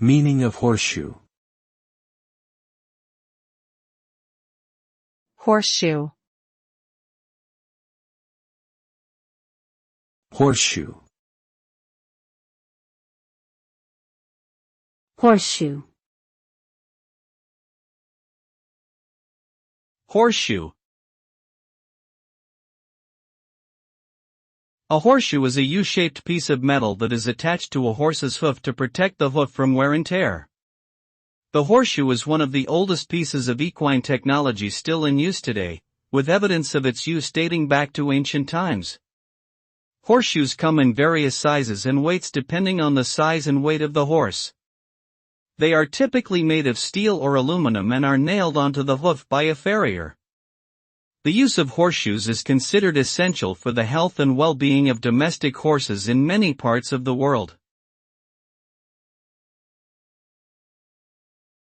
Meaning of horseshoe. Horseshoe. Horseshoe. Horseshoe. Horseshoe. A horseshoe is a U-shaped piece of metal that is attached to a horse's hoof to protect the hoof from wear and tear. The horseshoe is one of the oldest pieces of equine technology still in use today, with evidence of its use dating back to ancient times. Horseshoes come in various sizes and weights depending on the size and weight of the horse. They are typically made of steel or aluminum and are nailed onto the hoof by a farrier. The use of horseshoes is considered essential for the health and well-being of domestic horses in many parts of the world.